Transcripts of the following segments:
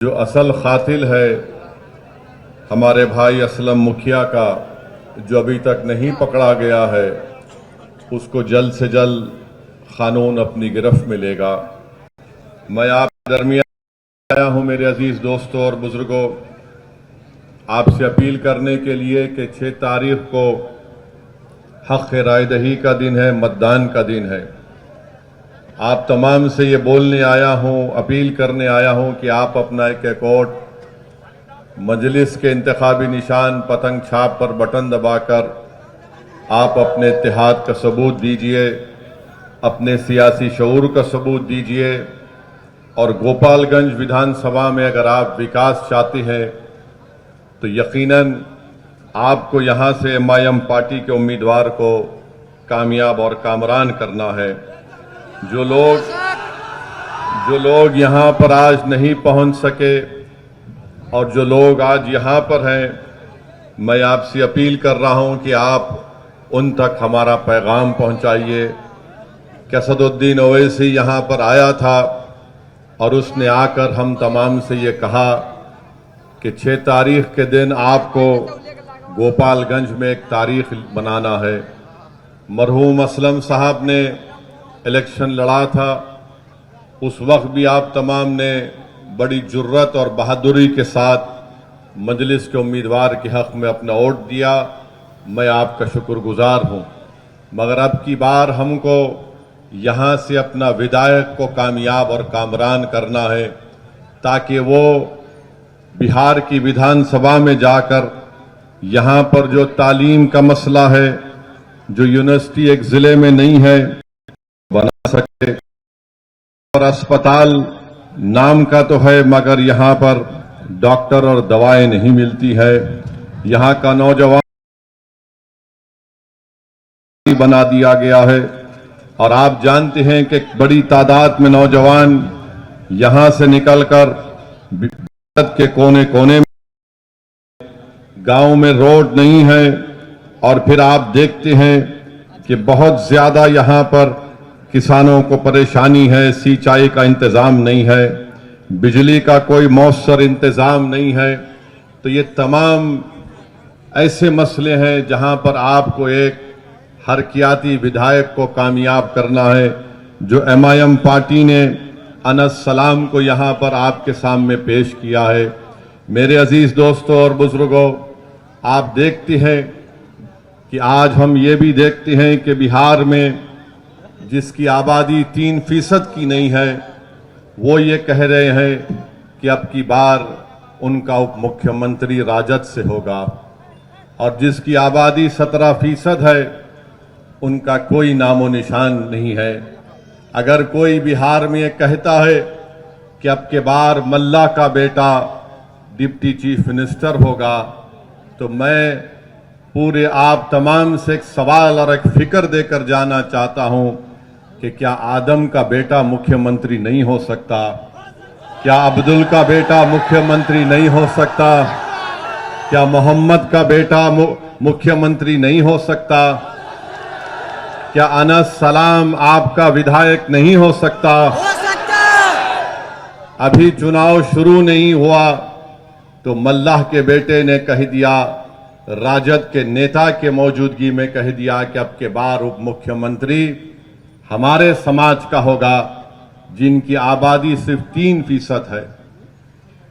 जो असल कातिल है हमारे भाई असलम मुखिया का, जो अभी तक नहीं पकड़ा गया है, उसको जल्द से जल्द कानून अपनी गिरफ्त में लेगा। मैं आप दरमियान आया हूं मेरे अजीज दोस्तों और बुजुर्गों, आपसे अपील करने के लिए कि 6 तारीख को हक राय दही का दिन है, मतदान का दिन है। आप तमाम से ये बोलने आया हूं, अपील करने आया हूं कि आप अपना एक वोट मजलिस के इंतखाबी निशान पतंग छाप पर बटन दबाकर आप अपने इत्तेहाद का सबूत दीजिए, अपने सियासी शऊर का सबूत दीजिए। और गोपालगंज विधानसभा में अगर आप विकास चाहते हैं तो यकीनन आपको यहां से एमआईएम पार्टी के उम्मीदवार को कामयाब और कामरान करना है। जो लोग यहां पर आज नहीं पहुंच सके और जो लोग आज यहां पर हैं, मैं आपसे अपील कर रहा हूं कि आप उन तक हमारा पैगाम पहुंचाइए कि असदुद्दीन ओवैसी यहां पर आया था और उसने आकर हम तमाम से ये कहा कि 6 तारीख के दिन आपको गोपालगंज में एक तारीख बनाना है। मरहूम असलम साहब ने इलेक्शन लड़ा था, उस वक्त भी आप तमाम ने बड़ी जुर्रत और बहादुरी के साथ मजलिस के उम्मीदवार के हक में अपना वोट दिया। मैं आपका शुक्रगुजार हूं, मगर अब की बार हमको यहां से अपना विधायक को कामयाब और कामरान करना है, ताकि वो बिहार की विधानसभा में जाकर यहां पर जो तालीम का मसला है, जो यूनिवर्सिटी एक जिले में नहीं है, बना सके। और अस्पताल नाम का तो है, मगर यहां पर डॉक्टर और दवाएं नहीं मिलती है। यहां का नौजवान बना दिया गया है और आप जानते हैं कि बड़ी तादाद में नौजवान यहां से निकलकर भारत के कोने कोने में, गांव में रोड नहीं है। और फिर आप देखते हैं कि बहुत ज्यादा यहां पर किसानों को परेशानी है, सिंचाई का इंतजाम नहीं है, बिजली का कोई मौसर इंतजाम नहीं है। तो ये तमाम ऐसे मसले हैं जहां पर आपको एक हरकियाती विधायक को कामयाब करना है। जो एमआईएम पार्टी ने अनस सलाम को यहां पर आपके सामने पेश किया है। मेरे अजीज दोस्तों और बुजुर्गों, आप देखते हैं कि आज हम ये भी देखते हैं कि बिहार में जिसकी आबादी 3% की नहीं है, वो ये कह रहे हैं कि अब की बार उनका उप मुख्यमंत्री राजद से होगा। और जिसकी आबादी 17% है, उनका कोई नामो निशान नहीं है। अगर कोई बिहार में ये कहता है कि अब के बार मल्ला का बेटा डिप्टी चीफ मिनिस्टर होगा, तो मैं पूरे आप तमाम से एक सवाल और एक फिक्र देकर जाना चाहता हूं कि क्या आदम का बेटा मुख्यमंत्री नहीं हो सकता? क्या अब्दुल का बेटा मुख्यमंत्री नहीं हो सकता? क्या मोहम्मद का बेटा मुख्यमंत्री नहीं हो सकता? क्या अनस सलाम आपका विधायक नहीं हो सकता? अभी चुनाव शुरू नहीं हुआ तो मल्लाह के बेटे ने कह दिया, राजद के नेता के मौजूदगी में कह दिया कि अब के बार उप मुख्यमंत्री हमारे समाज का होगा, जिनकी आबादी सिर्फ 3% है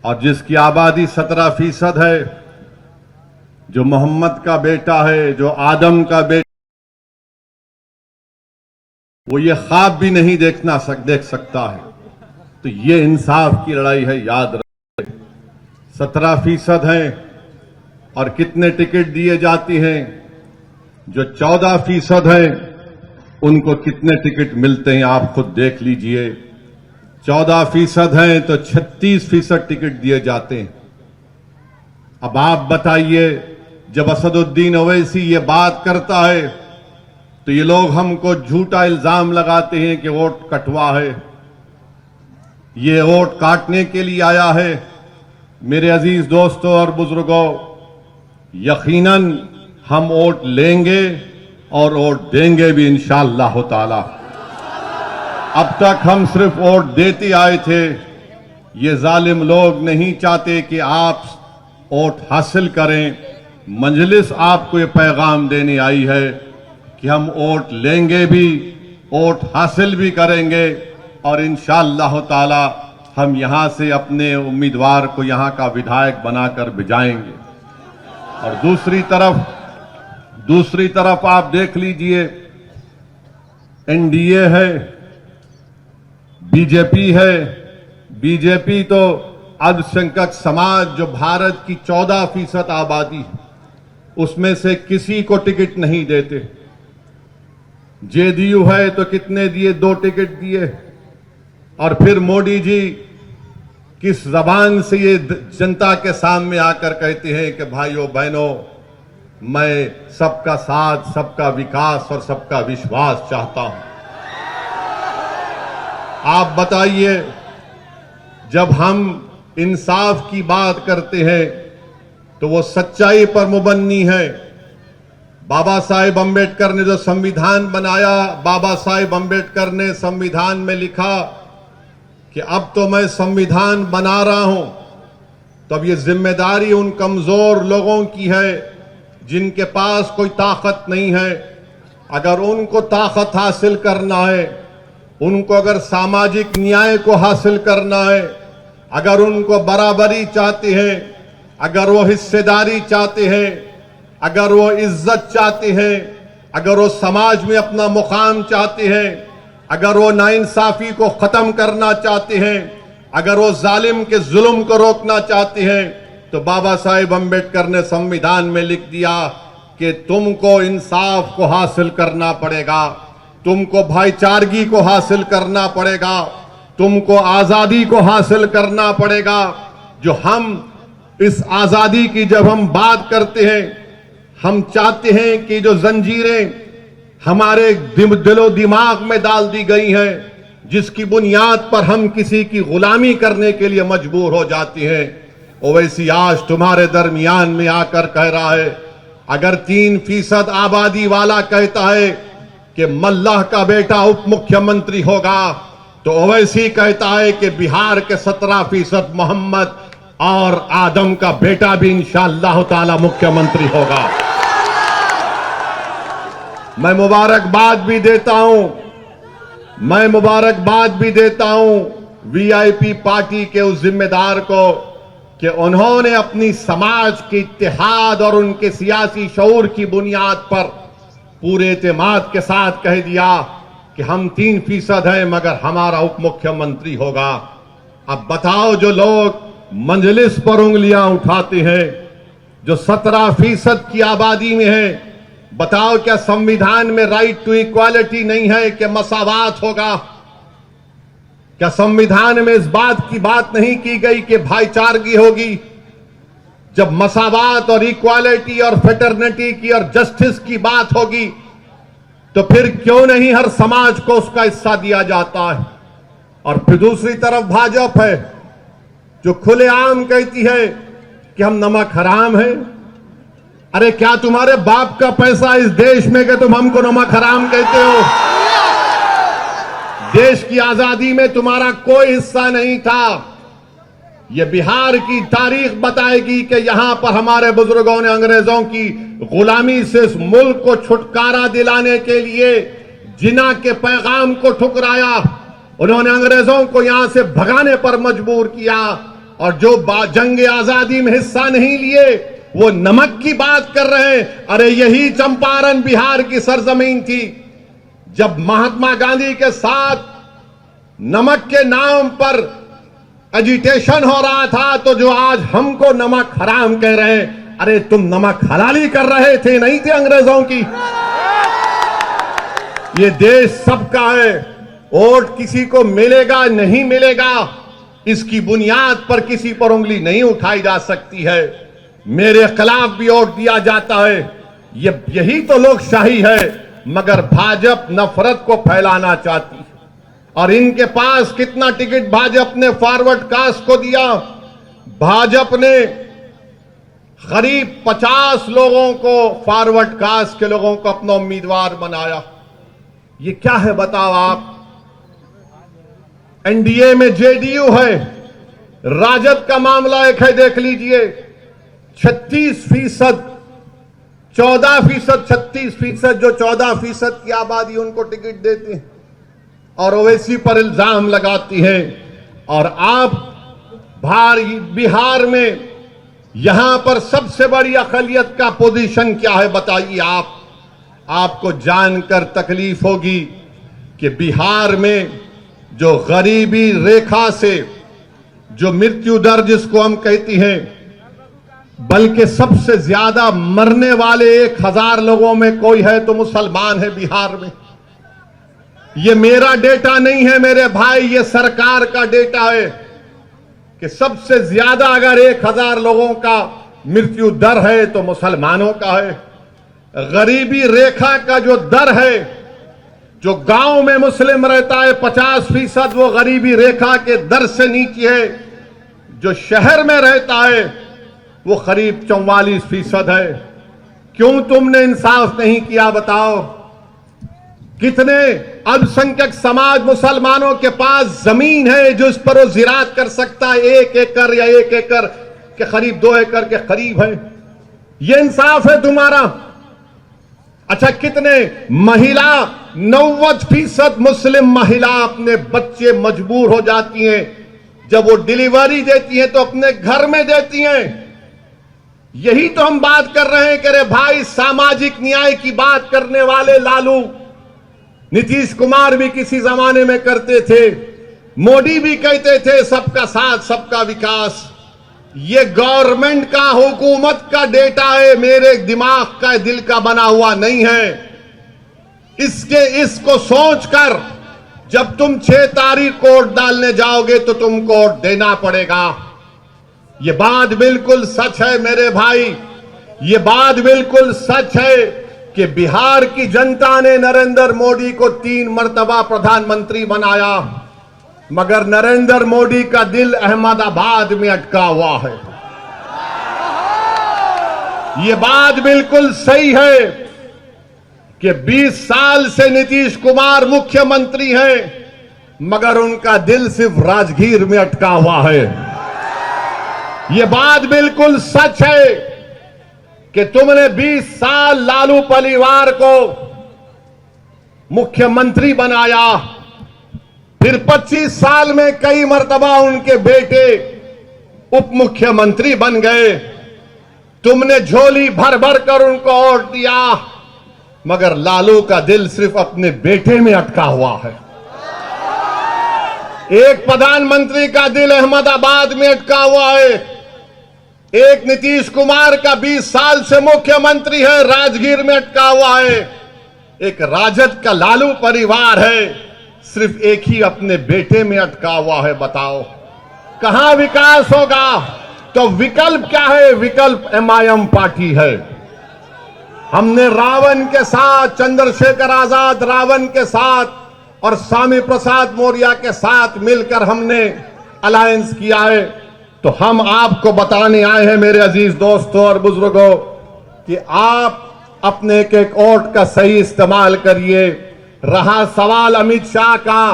और जिसकी आबादी 17% है। जो मोहम्मद का बेटा है, जो आदम का बेटा, वो ये ख्वाब भी नहीं देख सकता है। तो ये इंसाफ की लड़ाई है, याद रखें। 17% हैं और कितने टिकट दिए जाते हैं? जो 14% हैं उनको कितने टिकट मिलते हैं आप खुद देख लीजिए। 14% हैं तो 36% टिकट दिए जाते हैं। अब आप बताइए, जब असदुद्दीन ओवैसी ये बात करता है तो ये लोग हमको झूठा इल्जाम लगाते हैं कि वोट कटवा है, ये वोट काटने के लिए आया है। मेरे अजीज दोस्तों और बुजुर्गों, यकीनन हम वोट लेंगे और वोट देंगे भी इंशाअल्लाह ताला। अब तक हम सिर्फ वोट देते आए थे, ये जालिम लोग नहीं चाहते कि आप वोट हासिल करें। मजलिस आपको ये पैगाम देने आई है कि हम वोट लेंगे भी, वोट हासिल भी करेंगे और इंशाअल्लाह ताला हम यहां से अपने उम्मीदवार को यहां का विधायक बनाकर भिजाएंगे। और दूसरी तरफ आप देख लीजिए, एनडीए है, बीजेपी है। बीजेपी तो अल्पसंख्यक समाज जो भारत की 14% आबादी है, उसमें से किसी को टिकट नहीं देते। जेडीयू है तो कितने दिए? 2 टिकट दिए। और फिर मोदी जी किस जबान से ये जनता के सामने आकर कहते हैं कि भाइयों बहनों, मैं सबका साथ, सबका विकास और सबका विश्वास चाहता हूं। आप बताइए, जब हम इंसाफ की बात करते हैं तो वो सच्चाई पर मुबन्नी है। बाबा साहेब अंबेडकर ने जो संविधान बनाया, बाबा साहेब अंबेडकर ने संविधान में लिखा कि अब तो मैं संविधान बना रहा हूं, तो अब ये जिम्मेदारी उन कमजोर लोगों की है जिनके पास कोई ताकत नहीं है। अगर उनको ताकत हासिल करना है, उनको अगर सामाजिक न्याय को हासिल करना है, अगर उनको बराबरी चाहते हैं, अगर वो हिस्सेदारी चाहते हैं, अगर वो इज्जत चाहते हैं, अगर वो समाज में अपना मुकाम चाहते हैं, अगर वो नाइंसाफी को खत्म करना चाहते हैं, अगर वो जालिम के जुल्म को रोकना चाहते हैं, तो बाबा साहेब अंबेडकर ने संविधान में लिख दिया कि तुमको इंसाफ को हासिल करना पड़ेगा, तुमको भाईचारगी को हासिल करना पड़ेगा, तुमको आजादी को हासिल करना पड़ेगा। जो हम इस आजादी की जब हम बात करते हैं, हम चाहते हैं कि जो जंजीरें हमारे दिलो दिमाग में डाल दी गई हैं, जिसकी बुनियाद पर हम किसी की गुलामी करने के लिए मजबूर हो जाते हैं, ओवैसी आज तुम्हारे दरमियान में आकर कह रहा है, अगर 3% आबादी वाला कहता है कि मल्लाह का बेटा उप मुख्यमंत्री होगा, तो ओवैसी कहता है कि बिहार के 17% मोहम्मद और आदम का बेटा भी इंशाअल्लाह ताला मुख्यमंत्री होगा। मैं मुबारकबाद भी देता हूं वीआईपी पार्टी के उस जिम्मेदार को कि उन्होंने अपनी समाज के इत्तेहाद और उनके सियासी शऊर की बुनियाद पर पूरे एतमाद के साथ कह दिया कि हम 3% हैं मगर हमारा उप मुख्यमंत्री होगा। अब बताओ, जो लोग मंजलिस पर उंगलियां उठाते हैं, जो 17% की आबादी में है, बताओ क्या संविधान में राइट टू इक्वालिटी नहीं है कि मसावात होगा? क्या संविधान में इस बात की बात नहीं की गई कि भाईचारगी होगी? जब मसावात और इक्वालिटी और फेटर्निटी की और जस्टिस की बात होगी, तो फिर क्यों नहीं हर समाज को उसका हिस्सा दिया जाता है? और फिर दूसरी तरफ भाजपा है जो खुलेआम कहती है कि हम नमक हराम हैं। अरे क्या तुम्हारे बाप का पैसा इस देश में कि तुम हमको नमक हराम कहते हो? देश की आजादी में तुम्हारा कोई हिस्सा नहीं था। यह बिहार की तारीख बताएगी कि यहां पर हमारे बुजुर्गों ने अंग्रेजों की गुलामी से इस मुल्क को छुटकारा दिलाने के लिए जिना के पैगाम को ठुकराया। उन्होंने अंग्रेजों को यहां से भगाने पर मजबूर किया, और जो जंग आजादी में हिस्सा नहीं लिए वो नमक की बात कर रहे हैं। अरे यही चंपारण बिहार की सरजमीन थी। जब महात्मा गांधी के साथ नमक के नाम पर एजिटेशन हो रहा था, तो जो आज हमको नमक हराम कह रहे हैं, अरे तुम नमक हलाली कर रहे थे, नहीं थे अंग्रेजों की। ये देश सबका है, वोट किसी को मिलेगा नहीं मिलेगा, इसकी बुनियाद पर किसी पर उंगली नहीं उठाई जा सकती है। मेरे खिलाफ भी वोट दिया जाता है, यही तो लोकशाही है। मगर भाजपा नफरत को फैलाना चाहती है। और इनके पास कितना टिकट भाजपा ने फॉरवर्ड कास्ट को दिया? भाजपा ने करीब 50 लोगों को, फॉरवर्ड कास्ट के लोगों को अपना उम्मीदवार बनाया। ये क्या है बताओ आप? एनडीए में जेडीयू है, राजद का मामला एक है, देख लीजिए। 36%, 14%, 36%, जो 14% की आबादी उनको टिकट देती है और ओवैसी पर इल्जाम लगाती है। और आप बिहार में यहां पर सबसे बड़ी अकलियत का पोजीशन क्या है बताइए आप। आपको जानकर तकलीफ होगी कि बिहार में जो गरीबी रेखा से जो मृत्यु दर जिसको हम कहती हैं, बल्कि सबसे ज्यादा मरने वाले 1000 लोगों में कोई है तो मुसलमान है बिहार में। ये मेरा डेटा नहीं है मेरे भाई, ये सरकार का डेटा है कि सबसे ज्यादा अगर 1000 लोगों का मृत्यु दर है तो मुसलमानों का है। गरीबी रेखा का जो दर है, जो गांव में मुस्लिम रहता है 50%, वो गरीबी रेखा के दर से नीचे है। जो शहर में रहता है वो करीब 44% है। क्यों तुमने इंसाफ नहीं किया बताओ? कितने अल्पसंख्यक समाज मुसलमानों के पास जमीन है जो इस पर वो जिरात कर सकता है, 1 एकड़ या 1 एकड़ के करीब 2 एकड़ के करीब है। ये इंसाफ है तुम्हारा? अच्छा, कितने महिला 90% मुस्लिम महिला अपने बच्चे मजबूर हो जाती हैं, जब वो डिलीवरी देती हैं तो अपने घर में देती हैं। यही तो हम बात कर रहे हैं कि अरे भाई, सामाजिक न्याय की बात करने वाले लालू, नीतीश कुमार भी किसी जमाने में करते थे, मोदी भी कहते थे सबका साथ सबका विकास। ये गवर्नमेंट का, हुकूमत का डेटा है, मेरे दिमाग का, दिल का बना हुआ नहीं है। इसको सोचकर जब तुम 6 तारीख को वोट डालने जाओगे तो तुमको वोट देना पड़ेगा। ये बात बिल्कुल सच है मेरे भाई, ये बात बिल्कुल सच है कि बिहार की जनता ने नरेंद्र मोदी को 3 मर्तबा प्रधानमंत्री बनाया, मगर नरेंद्र मोदी का दिल अहमदाबाद में अटका हुआ है। ये बात बिल्कुल सही है कि 20 साल से नीतीश कुमार मुख्यमंत्री हैं, मगर उनका दिल सिर्फ राजगीर में अटका हुआ है। ये बात बिल्कुल सच है कि तुमने 20 साल लालू परिवार को मुख्यमंत्री बनाया, फिर 25 साल में कई मर्तबा उनके बेटे उप मुख्यमंत्री बन गए। तुमने झोली भर भर कर उनको वोट दिया, मगर लालू का दिल सिर्फ अपने बेटे में अटका हुआ है। एक प्रधानमंत्री का दिल अहमदाबाद में अटका हुआ है, एक नीतीश कुमार का 20 साल से मुख्यमंत्री है, राजगीर में अटका हुआ है। एक राजद का लालू परिवार है, सिर्फ एक ही अपने बेटे में अटका हुआ है। बताओ कहां विकास होगा? तो विकल्प क्या है? विकल्प MIM पार्टी है। हमने रावण के साथ, चंद्रशेखर आजाद रावण के साथ और स्वामी प्रसाद मौर्य के साथ मिलकर हमने अलायंस किया है। तो हम आपको बताने आए हैं मेरे अजीज दोस्तों और बुजुर्गों कि आप अपने एक वोट का सही इस्तेमाल करिए। रहा सवाल अमित शाह का,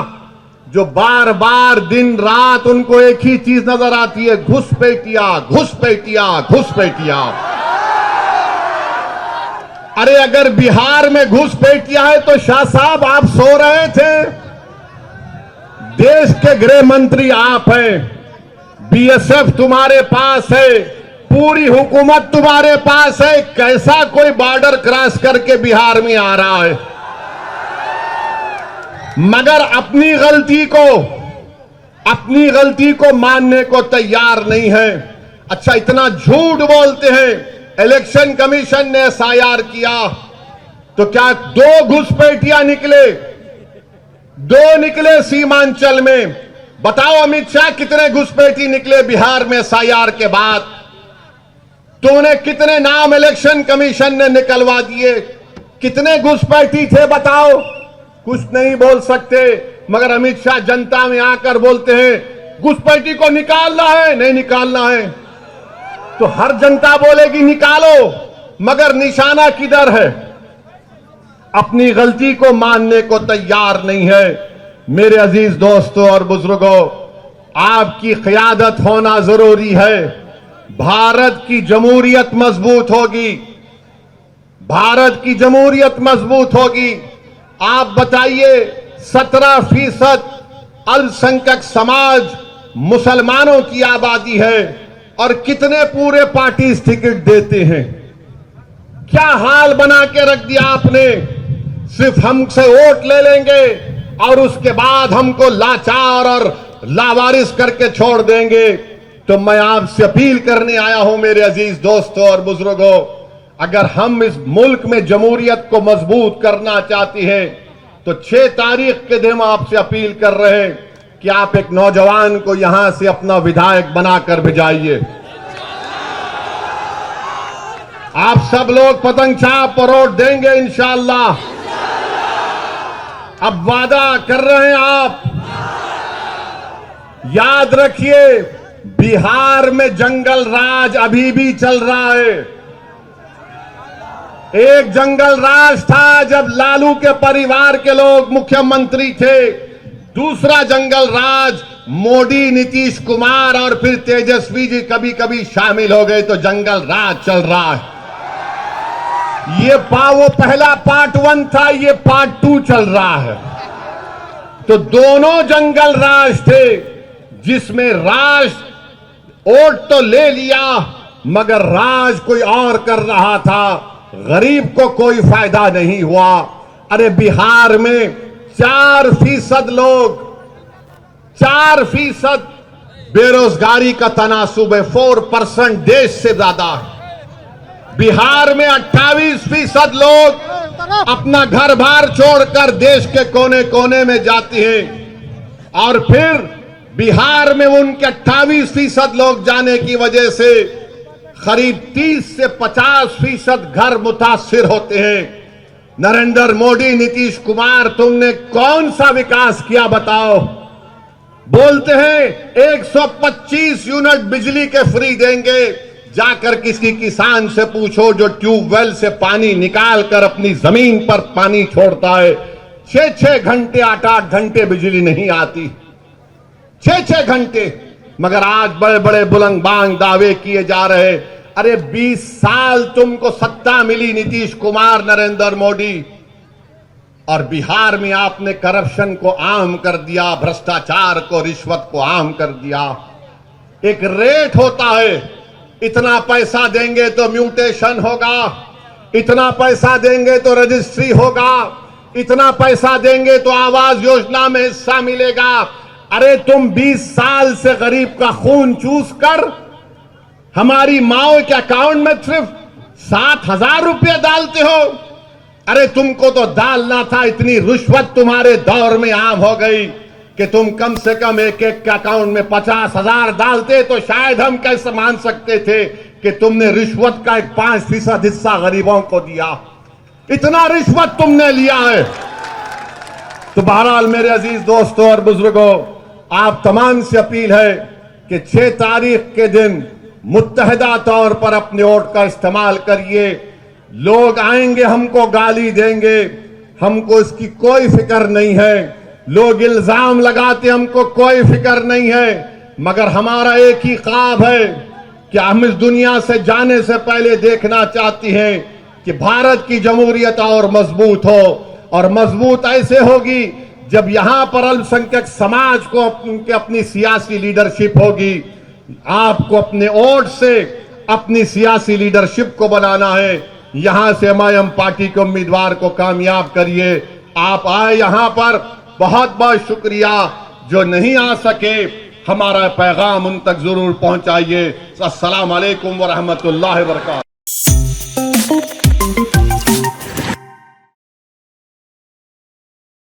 जो बार बार दिन रात उनको एक ही चीज नजर आती है, घुसपैठिया घुसपैठिया घुसपैठिया। अरे अगर बिहार में घुसपैठिया है तो शाह साहब आप सो रहे थे? देश के गृह मंत्री आप हैं, BSF तुम्हारे पास है, पूरी हुकूमत तुम्हारे पास है, कैसा कोई बॉर्डर क्रॉस करके बिहार में आ रहा है? मगर अपनी गलती को मानने को तैयार नहीं है। अच्छा, इतना झूठ बोलते हैं। इलेक्शन कमीशन ने SIR किया तो क्या 2 घुसपैठिया निकले? 2 निकले सीमांचल में। बताओ अमित शाह, कितने घुसपैठी निकले बिहार में SIR के बाद? तुमने कितने नाम इलेक्शन कमीशन ने निकलवा दिए? कितने घुसपैठी थे बताओ? कुछ नहीं बोल सकते, मगर अमित शाह जनता में आकर बोलते हैं घुसपैठी को निकालना है, नहीं निकालना है। तो हर जनता बोलेगी निकालो, मगर निशाना किधर है? अपनी गलती को मानने को तैयार नहीं है। मेरे अजीज दोस्तों और बुजुर्गों, आपकी क़यादत होना जरूरी है। भारत की जमहूरियत मजबूत होगी, भारत की जमहूरियत मजबूत होगी। आप बताइए, 17% अल्पसंख्यक समाज मुसलमानों की आबादी है और कितने पूरे पार्टी टिकट देते हैं। क्या हाल बना के रख दिया आपने। सिर्फ हमसे वोट ले लेंगे और उसके बाद हमको लाचार और लावारिस करके छोड़ देंगे। तो मैं आपसे अपील करने आया हूं मेरे अजीज दोस्तों और बुजुर्गों, अगर हम इस मुल्क में जमहूरियत को मजबूत करना चाहते हैं तो 6 तारीख के दिन आपसे अपील कर रहे हैं कि आप एक नौजवान को यहां से अपना विधायक बनाकर भिजाइए। आप सब लोग पतंग छाप पर वोट देंगे इंशाअल्लाह। अब वादा कर रहे हैं आप। याद रखिए, बिहार में जंगल राज अभी भी चल रहा है। एक जंगल राज था जब लालू के परिवार के लोग मुख्यमंत्री थे, दूसरा जंगल राज मोदी, नीतीश कुमार और फिर तेजस्वी जी कभी कभी शामिल हो गए तो जंगल राज चल रहा है। वो पहला पार्ट 1 था, ये पार्ट 2 चल रहा है। तो दोनों जंगल राज थे जिसमें राज वोट तो ले लिया मगर राज कोई और कर रहा था, गरीब को कोई फायदा नहीं हुआ। अरे बिहार में 4% लोग, 4% बेरोजगारी का तनासुब है, 4% देश से ज्यादा है। बिहार में 28% लोग अपना घर बार छोड़कर देश के कोने कोने में जाते हैं और फिर बिहार में उनके 28% लोग जाने की वजह से करीब 30 से 50% घर मुतासिर होते हैं। नरेंद्र मोदी, नीतीश कुमार, तुमने कौन सा विकास किया बताओ। बोलते हैं 125 यूनिट बिजली के फ्री देंगे। जाकर किसी किसान से पूछो जो ट्यूबवेल से पानी निकाल कर अपनी जमीन पर पानी छोड़ता है, 6-6 घंटे 8-8 घंटे बिजली नहीं आती, 6-6 घंटे। मगर आज बड़े बड़े बुलंद बांग दावे किए जा रहे। अरे 20 साल तुमको सत्ता मिली नीतीश कुमार, नरेंद्र मोदी, और बिहार में आपने करप्शन को आम कर दिया, भ्रष्टाचार को, रिश्वत को आम कर दिया। एक रेट होता है, इतना पैसा देंगे तो म्यूटेशन होगा, इतना पैसा देंगे तो रजिस्ट्री होगा, इतना पैसा देंगे तो आवास योजना में हिस्सा मिलेगा। अरे तुम 20 साल से गरीब का खून चूस कर हमारी माओ के अकाउंट में सिर्फ 7,000 रुपये डालते हो। अरे तुमको तो डालना था, इतनी रिश्वत तुम्हारे दौर में आम हो गई कि तुम कम से कम एक के अकाउंट में 50,000 डालते तो शायद हम कैसे मान सकते थे कि तुमने रिश्वत का एक 5% हिस्सा गरीबों को दिया। इतना रिश्वत तुमने लिया है। तो बहरहाल मेरे अजीज दोस्तों और बुजुर्गों, आप तमाम से अपील है कि 6 तारीख के दिन मुत्तहिदा तौर पर अपने वोट का इस्तेमाल करिए। लोग आएंगे, हमको गाली देंगे, हमको इसकी कोई फिक्र नहीं है। लोग इल्जाम लगाते, हमको कोई फिक्र नहीं है। मगर हमारा एक ही ख्वाब है कि हम इस दुनिया से जाने से पहले देखना चाहती हैं कि भारत की जमहूरियत और मजबूत हो, और मजबूत ऐसे होगी जब यहां पर अल्पसंख्यक समाज को उनके अपनी सियासी लीडरशिप होगी। आपको अपने वोट से अपनी सियासी लीडरशिप को बनाना है। यहां से एमआईएम पार्टी के उम्मीदवार को कामयाब करिए। आप आए यहां पर, बहुत बहुत शुक्रिया। जो नहीं आ सके, हमारा पैगाम उन तक जरूर पहुंचाइए। अस्सलाम वालेकुम व रहमतुल्लाहि व बरकातहू।